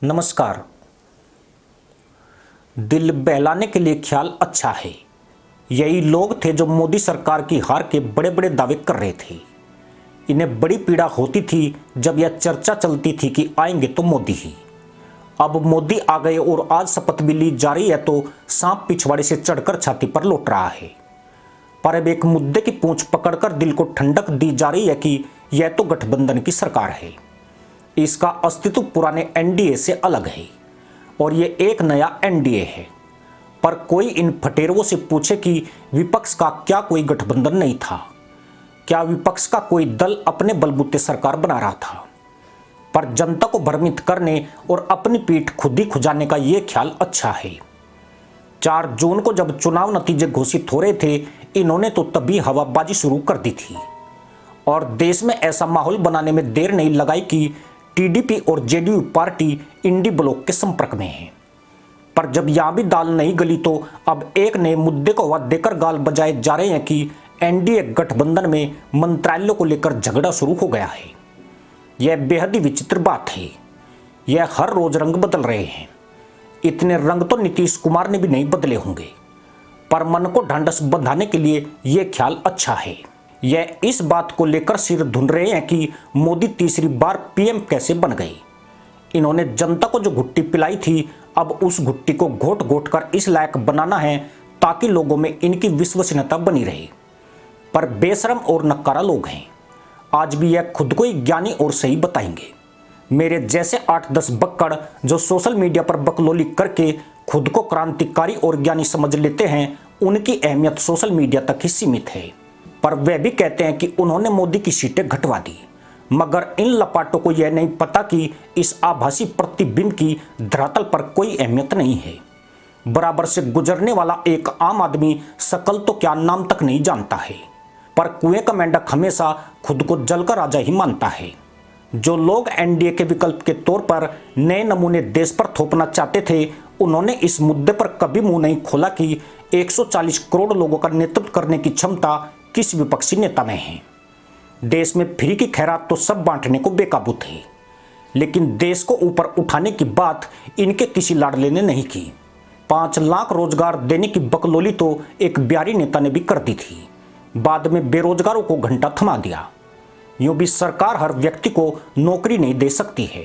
नमस्कार। दिल बहलाने के लिए ख्याल अच्छा है। यही लोग थे जो मोदी सरकार की हार के बड़े बड़े दावे कर रहे थे। इन्हें बड़ी पीड़ा होती थी जब यह चर्चा चलती थी कि आएंगे तो मोदी ही। अब मोदी आ गए और आज शपथ भी ली जा रही है तो सांप पिछवाड़े से चढ़कर छाती पर लौट रहा है। पर अब एक मुद्दे की पूंछ पकड़कर दिल को ठंडक दी जा रही है कि यह तो गठबंधन की सरकार है। इसका अस्तित्व पुराने एनडीए से अलग है और ये एक नया एनडीए है। पर कोई इन फटेरों से पूछे कि विपक्ष का क्या कोई गठबंधन नहीं था? क्या विपक्ष का कोई दल अपने बलबूते सरकार बना रहा था? पर जनता को भ्रमित करने और अपनी पीठ खुद ही खुजाने का ये ख्याल अच्छा है। 4 जून को जब चुनाव नतीजे घोषित हो रहे थे, इन्होंने तो तभी हवाबाजी शुरू कर दी थी और देश में ऐसा माहौल बनाने में देर नहीं लगाई कि टीडीपी और जेडीयू पार्टी इंडी ब्लॉक के संपर्क में है। पर जब यहां भी दाल नहीं गली तो अब एक नए मुद्दे को हवा देकर गाल बजाए जा रहे हैं कि एनडीए गठबंधन में मंत्रालयों को लेकर झगड़ा शुरू हो गया है। यह बेहद ही विचित्र बात है। यह हर रोज रंग बदल रहे हैं। इतने रंग तो नीतीश कुमार ने भी नहीं बदले होंगे। पर मन को ढांढस बंधाने के लिए यह ख्याल अच्छा है। यह इस बात को लेकर सिर धुन रहे हैं कि मोदी तीसरी बार पीएम कैसे बन गए। इन्होंने जनता को जो घुट्टी पिलाई थी, अब उस घुट्टी को घोट घोट कर इस लायक बनाना है ताकि लोगों में इनकी विश्वसनीयता बनी रहे। पर बेशरम और नकारा लोग हैं। आज भी यह खुद को ही ज्ञानी और सही बताएंगे। मेरे जैसे 8-10 बक्कड़ जो सोशल मीडिया पर बकलोली करके खुद को क्रांतिकारी और ज्ञानी समझ लेते हैं, उनकी अहमियत सोशल मीडिया तक ही सीमित है। पर वे भी कहते हैं कि उन्होंने मोदी की सीटें घटवा दी। मगर इन लपाटों को यह नहीं पता कि इस आभासी प्रतिबिंब की धरातल पर कोई अहमियत नहीं है। बराबर से गुजरने वाला एक आम आदमी शकल तो क्या नाम तक नहीं जानता है। पर कुएं का मेंढक हमेशा खुद को जलकर राजा ही मानता है। जो लोग एनडीए के विकल्प के तौर पर नए नमूने देश पर थोपना चाहते थे, उन्होंने इस मुद्दे पर कभी मुंह नहीं खोला कि 140 करोड़ लोगों का नेतृत्व करने की क्षमता किस विपक्षी नेता में है। देश में फ्री की खैरात तो सब बांटने को बेकाबू थे, लेकिन देश को ऊपर उठाने की बात इनके किसी लाडले ने नहीं की। 5 लाख रोजगार देने की बकलोली तो एक बिहारी नेता ने भी कर दी थी। बाद में बेरोजगारों को घंटा थमा दिया। यूं भी सरकार हर व्यक्ति को नौकरी नहीं दे सकती है।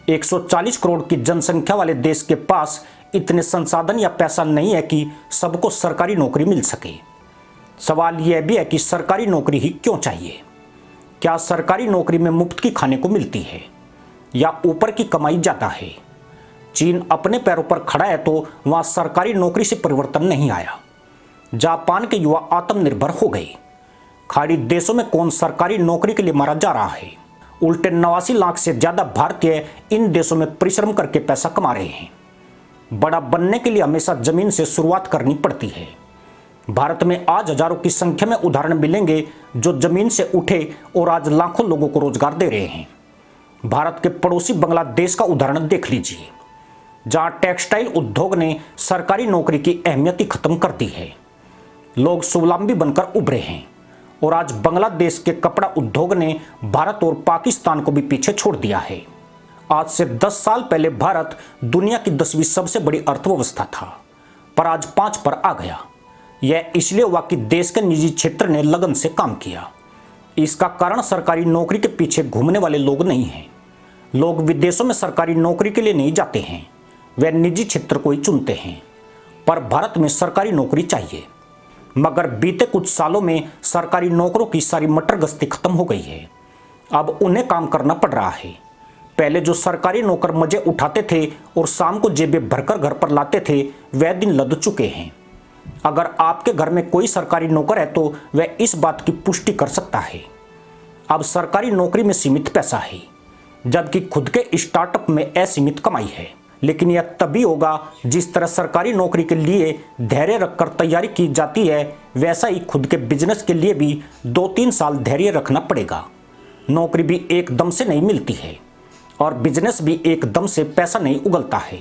140 करोड़ की जनसंख्या वाले देश के पास इतने संसाधन या पैसा नहीं है कि सबको सरकारी नौकरी मिल सके। सवाल यह भी है कि सरकारी नौकरी ही क्यों चाहिए? क्या सरकारी नौकरी में मुफ्त की खाने को मिलती है या ऊपर की कमाई ज्यादा है? चीन अपने पैरों पर खड़ा है तो वहां सरकारी नौकरी से परिवर्तन नहीं आया। जापान के युवा आत्मनिर्भर हो गए। खाड़ी देशों में कौन सरकारी नौकरी के लिए मारा जा रहा है? उल्टे 89 लाख से ज्यादा भारतीय इन देशों में परिश्रम करके पैसा कमा रहे हैं। बड़ा बनने के लिए हमेशा जमीन से शुरुआत करनी पड़ती है। भारत में आज हजारों की संख्या में उदाहरण मिलेंगे जो जमीन से उठे और आज लाखों लोगों को रोजगार दे रहे हैं। भारत के पड़ोसी बांग्लादेश का उदाहरण देख लीजिए, जहां टेक्सटाइल उद्योग ने सरकारी नौकरी की अहमियत ही खत्म कर दी है। लोग स्वावलंबी बनकर उभरे हैं और आज बांग्लादेश के कपड़ा उद्योग ने भारत और पाकिस्तान को भी पीछे छोड़ दिया है। आज से 10 साल पहले भारत दुनिया की 10वीं सबसे बड़ी अर्थव्यवस्था था, पर आज 5 पर आ गया। यह इसलिए हुआ कि देश के निजी क्षेत्र ने लगन से काम किया। इसका कारण सरकारी नौकरी के पीछे घूमने वाले लोग नहीं हैं। लोग विदेशों में सरकारी नौकरी के लिए नहीं जाते हैं, वे निजी क्षेत्र को ही चुनते हैं। पर भारत में सरकारी नौकरी चाहिए। मगर बीते कुछ सालों में सरकारी नौकरों की सारी मटर गश्ती खत्म हो गई है। अब उन्हें काम करना पड़ रहा है। पहले जो सरकारी नौकर मजे उठाते थे और शाम को जेबें भरकर घर पर लाते थे, वह दिन लद चुके हैं। अगर आपके घर में कोई सरकारी नौकर है तो वह इस बात की पुष्टि कर सकता है। अब सरकारी नौकरी में सीमित पैसा है, जबकि खुद के स्टार्टअप में असीमित कमाई है। लेकिन यह तभी होगा जिस तरह सरकारी नौकरी के लिए धैर्य रखकर तैयारी की जाती है, वैसा ही खुद के बिजनेस के लिए भी 2-3 साल धैर्य रखना पड़ेगा। नौकरी भी एकदम से नहीं मिलती है और बिजनेस भी एकदम से पैसा नहीं उगलता है।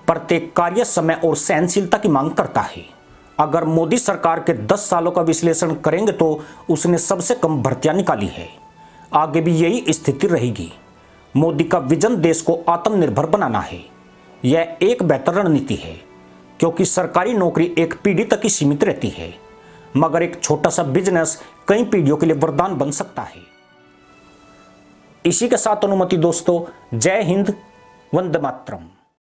प्रत्येक कार्य समय और सहनशीलता की मांग करता है। अगर मोदी सरकार के 10 सालों का विश्लेषण करेंगे तो उसने सबसे कम भर्तियां निकाली है। आगे भी यही स्थिति रहेगी। मोदी का विजन देश को आत्मनिर्भर बनाना है। यह एक बेहतर रणनीति है, क्योंकि सरकारी नौकरी एक पीढ़ी तक ही सीमित रहती है, मगर एक छोटा सा बिजनेस कई पीढ़ियों के लिए वरदान बन सकता है। इसी के साथ अनुमति दोस्तों, जय हिंद, वंदे मातरम।